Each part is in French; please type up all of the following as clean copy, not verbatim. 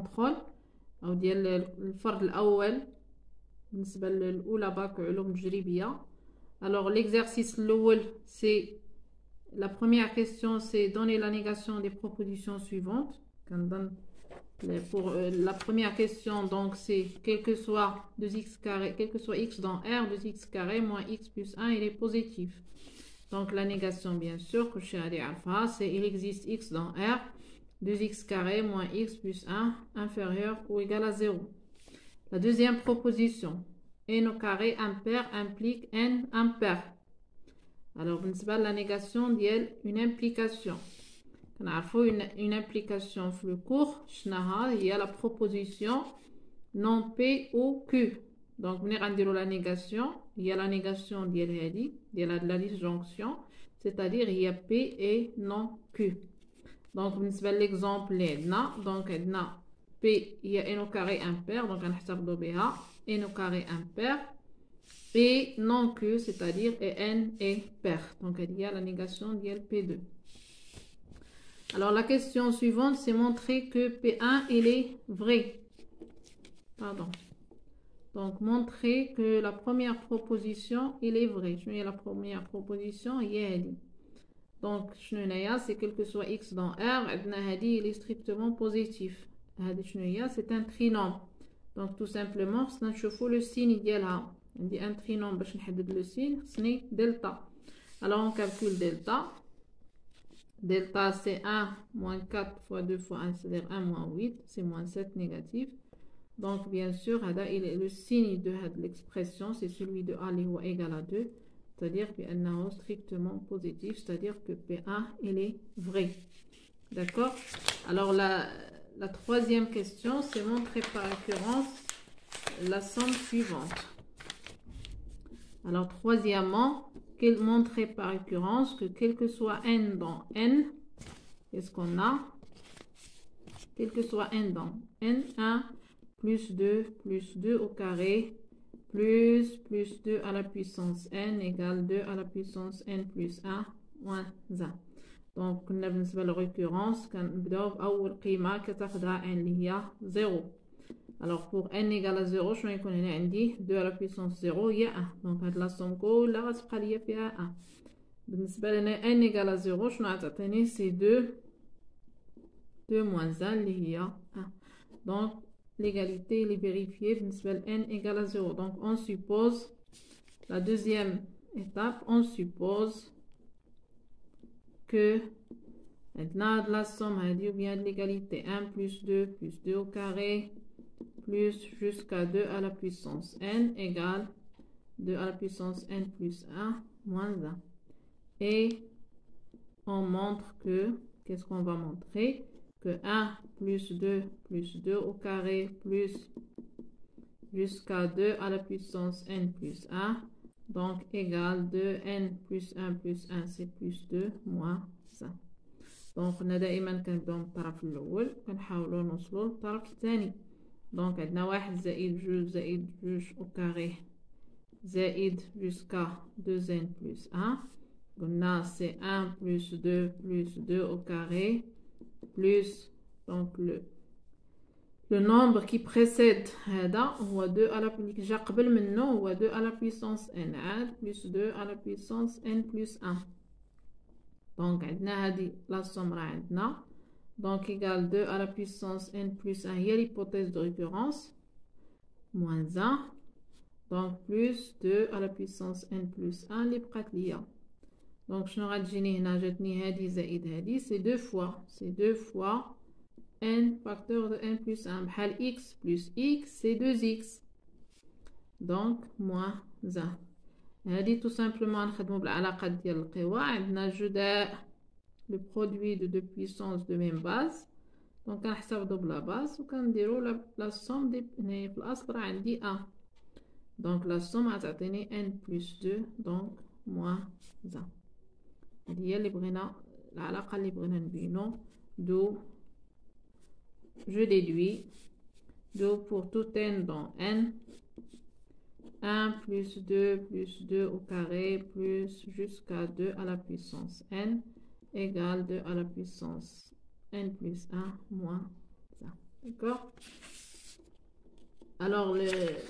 كونترول أو ديال الفرد الأول بالنسبة للأولى باك علوم تجريبية. Alors l'exercice الأول c'est la première question, c'est donner la négation des propositions suivantes. Pour la première question, donc c'est quel que soit 2x carré, quel que soit x dans R, 2x carré moins x plus 1, il est positif. Donc la négation, bien sûr, que je suis allé alpha, c'est il existe x dans R, 2x carré moins x plus 1 inférieur ou égal à 0. La deuxième proposition, n au carré impair implique n impair. Alors, la négation d'elle, une implication. On a une implication flux court. Il y a la proposition non P ou Q. Donc, on a la négation. Il y a la négation d'elle, il y a la disjonction. C'est-à-dire, il y a P et non Q. Donc, l'exemple est donc, P, il y a n au carré impair. Donc, on a n au carré impair. Et non Q, c'est-à-dire n est pair. Donc, il y a la négation d'LP2. Alors, la question suivante, c'est montrer que P1, il est vrai. Pardon. Donc, montrer que la première proposition, il est vrai. Je mets la première proposition, il est dit. Donc, c'est quel que soit x dans R, il est strictement positif. C'est un trinôme. Donc, tout simplement, c'est le signe idéal. On dit un trinôme, le signe, c'est delta. Alors, on calcule delta. Delta, c'est 1 moins 4 fois 2 fois 1, c'est-à-dire 1 moins 8, c'est moins 7 négatif. Donc, bien sûr, le signe de l'expression, c'est celui de A égal à 2, c'est-à-dire P1 strictement positif, c'est-à-dire que P1, il est vrai. D'accord? Alors, la troisième question, c'est montrer par occurrence la somme suivante. Alors, troisièmement, montrer par occurrence que quel que soit n dans n, qu'est-ce qu'on a? Quel que soit n dans n1 plus 2 au carré plus 2 à la puissance n égale 2 à la puissance n plus 1 moins 1. Donc, on a la récurrence, أول قيمة كتاخدها n اللي هي 0. Alors, pour n égale à 0, je vais connaître 2 à la puissance 0, il y a 1. Donc, la somme كلها غتبقى ليا فيها 1. بالنسبة لنا n égale à 0, je vais c'est 2 moins 1 اللي هي 1. Donc, l'égalité est vérifiée بالنسبة n égale à 0. Donc, on suppose, la deuxième étape, on suppose que maintenant la somme ou bien de l'égalité 1 plus 2 au carré plus jusqu'à 2 à la puissance n égale 2 à la puissance n plus 1 moins 1. Et on montre que, qu'est-ce qu'on va montrer? Que 1 plus 2 au carré plus jusqu'à 2 à la puissance n plus 1, donc égale 2n plus 1 c'est plus 2 moins 1. Donc on a دائما كنبداو من الطرف الأول كنحاولوا نوصلوا للطرف الثاني. Donc عندنا 1 زائد 2 au carré زائد jusqu'à 2n plus 1. قلنا c'est 1 plus 2 au carré plus donc le nombre qui précède هذا هو 2 à la puissance جا قبل منه هو 2 à la puissance n عاد plus 2 à la puissance n plus 1. Donc عندنا هذه la somme راه عندنا donc égale 2 à la puissance n plus 1 هي l'hypothèse de récurrence moins 1 donc plus 2 à la puissance n plus 1 اللي بقات ليا. Donc شنو غتجيني هنا؟ جاتني هذه زائد هذه c'est deux fois n facteur de n plus 1 بحال x plus x c'est 2x donc moins 1. هذه tout simplement نخدموا بالعلاقات ديال القوى. عندنا جداء le produit de deux puissances de même base donc كنحسبوا بلا باز وكنديروا la somme دي هنايا في الاصل راه عندي 1 donc la somme غتعطيني n plus 2 donc moins 1. هذه هي اللي بغينا العلاقه اللي بغينا نبينو. d'où je déduis d'où pour tout n dans n 1 plus 2 au carré plus jusqu'à 2 à la puissance n égale 2 à la puissance n plus 1 moins 1. D'accord? Alors,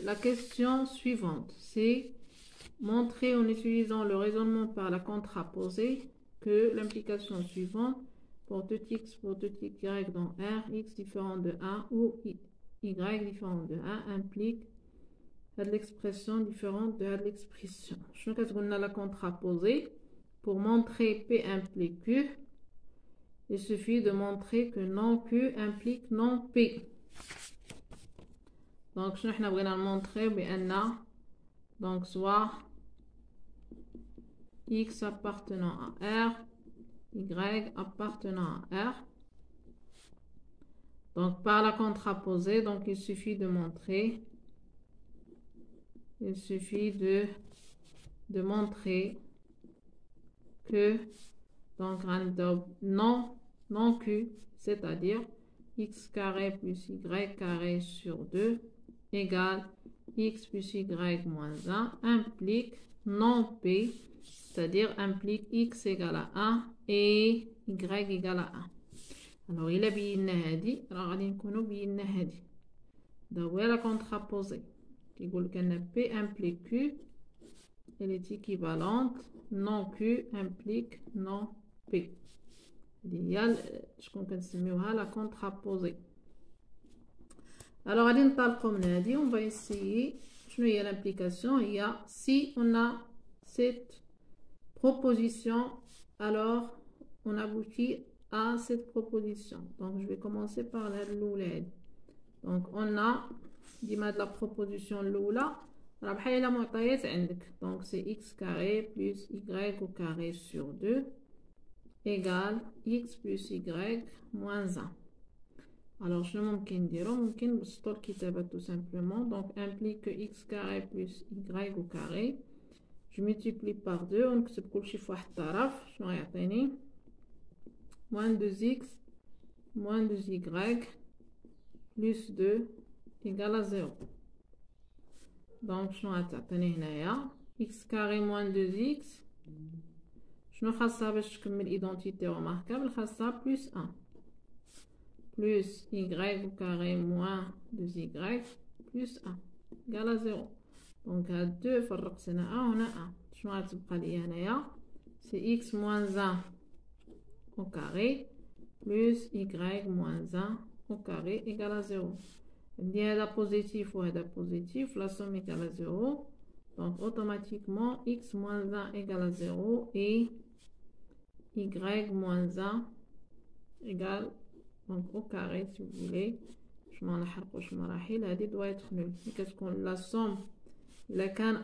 la question suivante, c'est montrer en utilisant le raisonnement par la contraposée que l'implication suivante pour tout x, pour tout y dans R, x différent de 1 ou y différent de 1 implique l'expression différente de l'expression. Je vais vous la contraposée. Pour montrer P implique Q, il suffit de montrer que non Q implique non P. Donc, je vais montrer donc soit x appartenant à R, y appartenant à R. Donc, par la contraposée, donc il suffit de montrer, que donc non Q, c'est-à-dire x carré plus y carré sur 2 égale x plus y moins 1 implique non P, c'est-à-dire implique x égale à 1 et y égale à 1. Alors, il a بينا هادي راه غادي نكونو بينا هادي دابا la contraposée كيقول لك ان P implique Q, elle est équivalente non Q implique non P. هي شكون كنسميوها la contraposée. Alors غادي نطلقوا من هادي on va essayer شنو هي l'implication. Il y a si on a cette proposition, alors on aboutit à cette proposition. Donc je vais commencer par la l'oulad. Donc on a ديما de la proposition l'oula راه بحال الا معطيات عندك. Donc c'est x carré plus y au carré sur 2 égale x plus y moins 1. Alors je ممكن نديرو ممكن نبسطو الكتابة tout simplement. Donc implique que x carré plus y au carré, je multiplie par 2 ونكتب كلشي في واحد الطرف. شنو غيعطيني moins 2x moins 2y plus 2 égale à 0. Donc شنو غتعطيني هنايا x carré moins 2x. شنو خاصها باش تكمل ايدونتيتي remarquable؟ خاصها plus 1 plus y au carré moins 2y plus 1 égale à 0. Donc هاد 2 فرقتنا 1 هنا 1. شنو غتبقى ليا هنايا c'est x moins 1 au carré plus y moins 1 au carré égale à 0. عندي هذا positif وهذا positif, la somme égale à 0. Donc automatiquement x moins 1 égale à 0 et y moins 1 égale donc au carré si vous voulez. Je m'en نحرقوش مراحل هذه doit être nulle. كتكون la somme إلا كان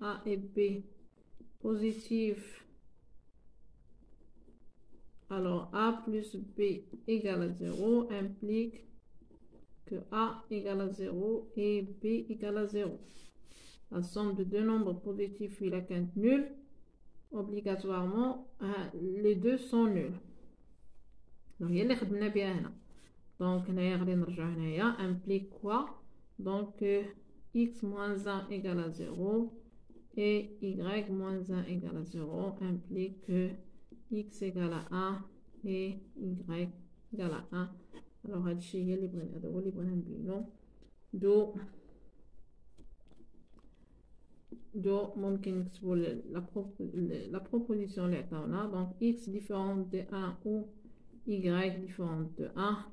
A et B positif, alors A plus B égale à 0 implique que A égale à 0 et B égale à 0. La somme de deux nombres positifs il est nul, obligatoirement les deux sont nuls. Donc il y a les خدمنا بها هنا. Donc هنايا غادي نرجعو هنايا implique quoi? Donc x moins 1 égale à 0 et y moins 1 égale à 0 implique que x égale à 1 et y égale à 1. Alors هادشي هي اللي بغينا هذا هو اللي بغينا نبينو. دو ممكن نكتبو la proposition اللي عطاونا. Donc x différente de 1 ou y différente de 1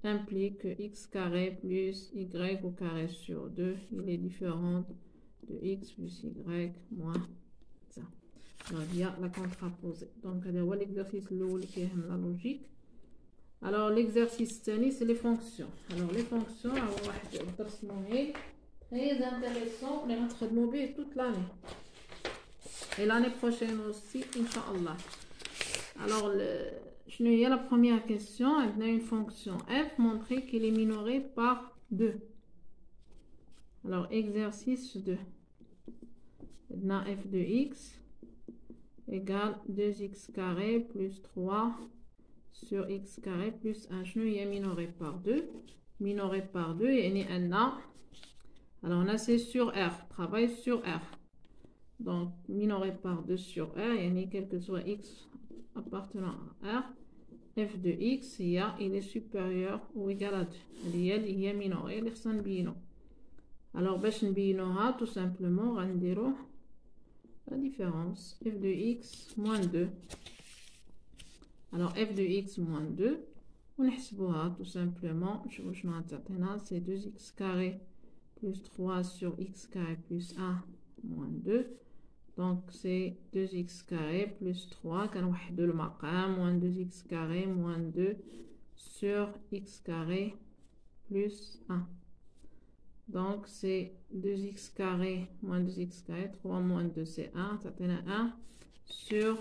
implique que x carré plus y au carré sur 2 il est différent de x plus y moins ça. Alors il y a la contraposée. Donc هذا l'exercice الأول qui est la logique. Alors l'exercice الثاني c'est les fonctions. Alors les fonctions هو واحد الدرس مهم très intéressant اللي غنخدمو به toute l'année et l'année prochaine aussi Inch'Allah. Alors شنو هي la première question? عندنا une fonction f montrer qu'il est minoré par 2. Alors exercice 2 عندنا f de x égale 2x carré plus 3 sur x carré plus 1. شنو هي minoré par 2? Minoré par 2 يعني أن alors on a c'est sur R, travail sur R. Donc minoré par 2 sur R يعني quel que soit x appartenant à R f de x il est supérieur ou égal à 2. Il y a minoré l'ixan bino. Alors باش نبينوها tout simplement غنديرو la différence f de x moins 2. Alors f de x moins 2 ونحسبوها tout simplement. شوفوا شنو غتعطينا c'est 2x carré plus 3 sur x carré plus 1 moins 2. Donc c'est 2x carré plus 3 كنوحدو المقام moins 2x carré moins 2 sur x carré plus 1. Donc c'est 2x carré moins 2x carré, 3 moins 2 c'est 1, ça fait 1 sur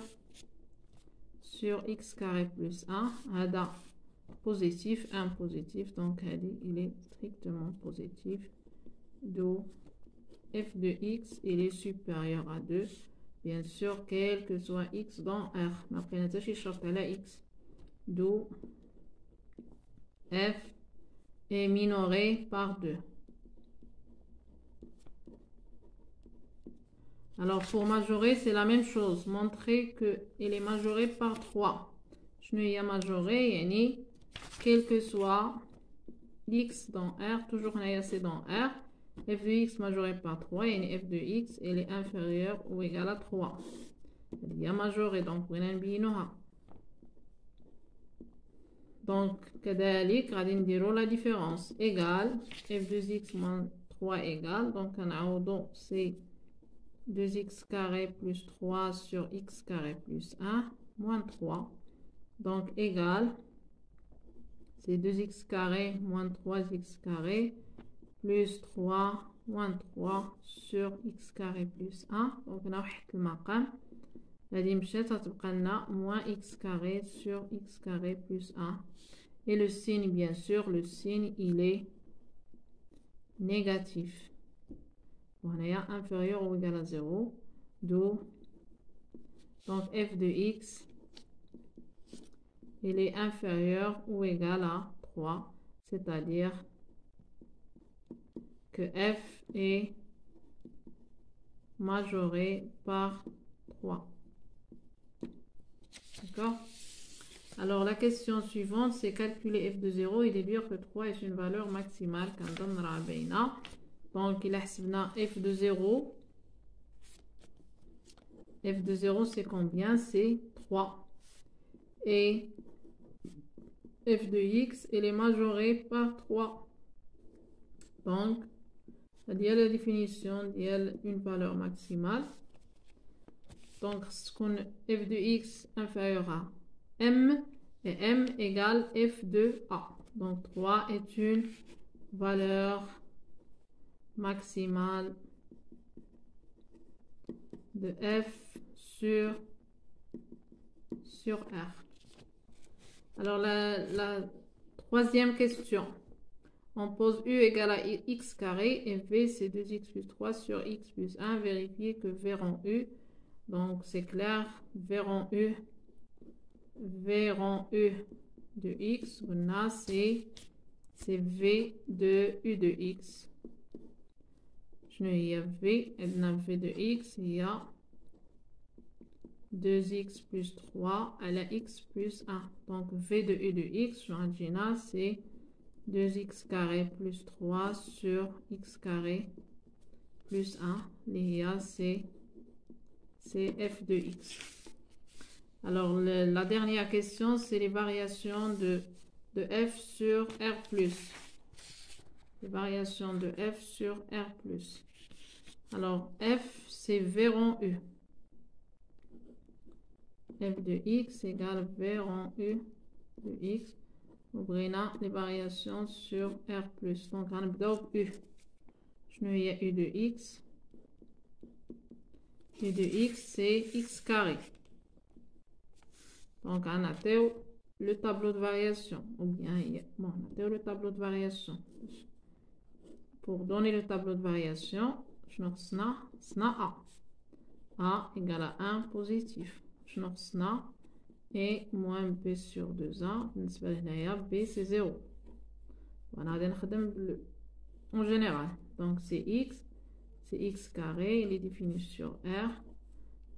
x carré plus 1. Hada positif, 1 positif, donc il est strictement positif. D'où f de x il est supérieur à 2, bien sûr, quel que soit x dans R. Mais après, on a la x. D'où f est minoré par 2. Alors, pour majorer, c'est la même chose. Montrer qu'il est majoré par 3. Je ne y a majoré, yani, quel que soit x dans R, toujours c'est dans R. F de x majoré par 3, yani f de x, il est inférieur ou égal à 3. Il y a majoré, donc on a بينها. Donc, كذلك غادي نديرو la différence égale f de x moins 3 égale, donc on c'est 2x carré plus 3 sur x carré plus 1 moins 3. Donc égal, c'est 2x carré moins 3x carré plus 3 moins 3 sur x carré plus 1. Donc on a le maqam. غادي مشات تبقى لنا moins x carré sur x carré plus 1. Et le signe, bien sûr, le signe il est négatif. On est inférieur ou égal à 0. D'où donc f de x il est inférieur ou égal à 3, c'est-à-dire que f est majoré par 3. D'accord? Alors la question suivante, c'est calculer f de 0 et déduire que 3 est une valeur maximale. Donc il a f de 0. F de 0 c'est combien? C'est 3. Et f de x il est majoré par 3. Donc il y a la définition, il y a une valeur maximale. Donc ce qu'on f de x inférieur à m et m égale f de a. Donc 3 est une valeur maximale de f sur R. Alors la troisième question, on pose u égale à x carré et v c'est 2x plus 3 sur x plus 1. Vérifier que v rond u, donc c'est clair, v rond u de x, on a c'est v de u de x. Je ne y a v, elle a v de x, il y a 2x plus 3 à la x plus 1. Donc v de u de x, je c'est 2x carré plus 3 sur x carré plus 1. L'IA c'est f de x. Alors la dernière question, c'est les variations de f sur R+. Les variations de f sur R+. Alors f c'est v rond u. F de x égale v rond u de x. Ouvrina les variations sur R+. Donc on a u. Je ne y a u de x. U de x c'est x carré. Donc on a le tableau de variation. Ou bien bon, on a le tableau de variation. Pour donner le tableau de variation, je n'ai a. A égale à 1 positif. Je n'ai et moins b sur 2a. B c'est 0. Voilà, en général. Donc c'est x carré. Il est défini sur R.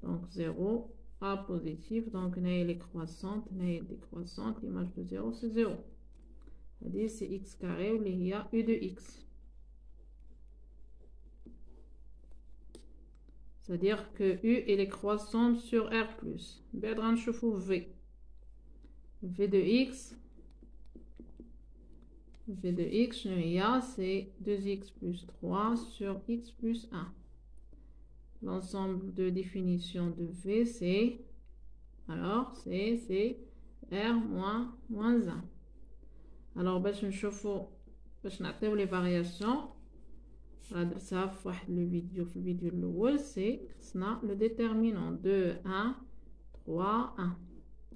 Donc 0. A positif, donc elle est croissante, elle est décroissante, l'image de 0 c'est 0. C'est-à-dire c'est x carré ou il y a u de x. C'est-à-dire que u elle est croissante sur R+. بعد غنشوفوا v. v de x. v de x شنو هي c'est 2x plus 3 sur x plus 1. L'ensemble de définition de v c'est alors c'est r moins 1. Alors باش نشوفوا باش نعطيو les variations درتها في واحد في الفيديو الاول سي خصنا لو ديتيرمينون 2 1 3 1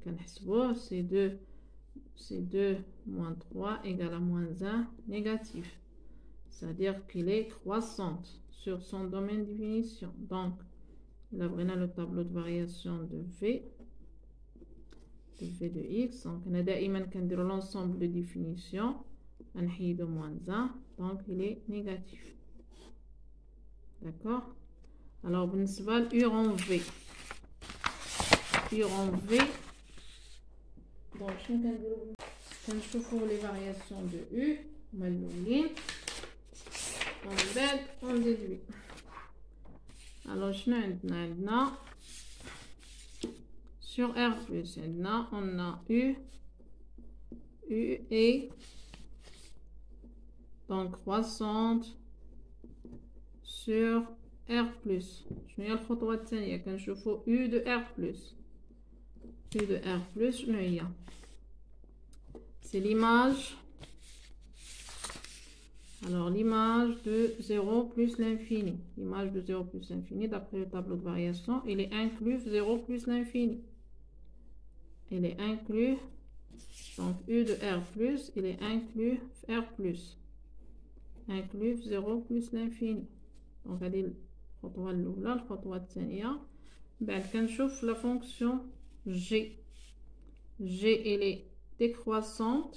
كنحسبوه سي 2 moins 3 égale à moins 1 négatif, c'est-à-dire qu'il est croissante sur son domaine de définition. Donc là on a le tableau de variation de v de x. Donc on a دائما كنديروا l'ensemble de définition نحيدو moins 1, donc il est négatif. D'accord. Alors بالنسبة ل u en v donc شنو كنديرو كنشوفوا les variations de u هما الاولين ومن بعد on déduit. alors شنو عندنا sur R+, عندنا on a u est donc croissante sur R+. شنو هي الخطوة الثانية كنشوفوا u de R+. u de R+, شنو هي c'est l'image. Alors l'image de 0 plus l'infini. L'image de 0 plus l'infini, d'après le tableau de variation, il est inclus 0 plus l'infini. Il est inclus, donc u de R+, il est inclus R+. Inclus 0 plus l'infini. Donc هذه الخطوة الأولى. الخطوة الثانية بعد كنشوف la fonction g. g elle est décroissante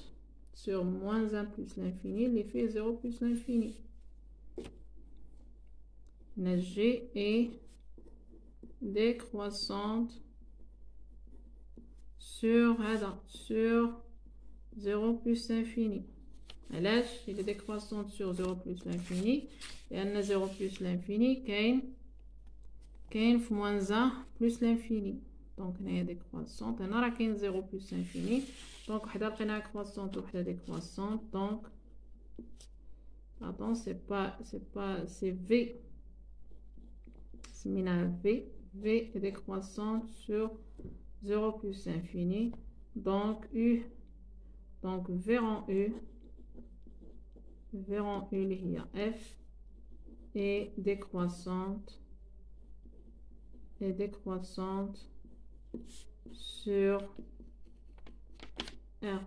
sur moins 1 plus l'infini, l'effet 0 plus l'infini. La g est décroissante sur 0 plus l'infini. علاش il est décroissante sur 0 plus l'infini لأن 0 plus l'infini كاين في moins 1 plus l'infini. donc هنايا décroissante هنا راه كاين 0 plus l'infini. donc وحده لقيناها croissante وحده décroissante. donc pardon c'est v سميناها v est décroissante sur 0 plus l'infini. donc u donc v en u اللي هي f est décroissante sur R+.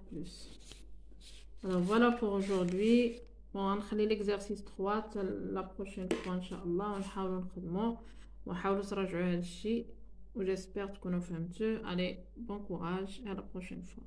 alors voilà pour aujourd'hui. bon غنخلي l'exercice 3 la prochaine fois ان شاء الله ونحاولوا نخدموه ونحاولوا تراجعوا هذا الشيء. j'espère تكونوا فهمتوا. allez bon courage et à la prochaine fois.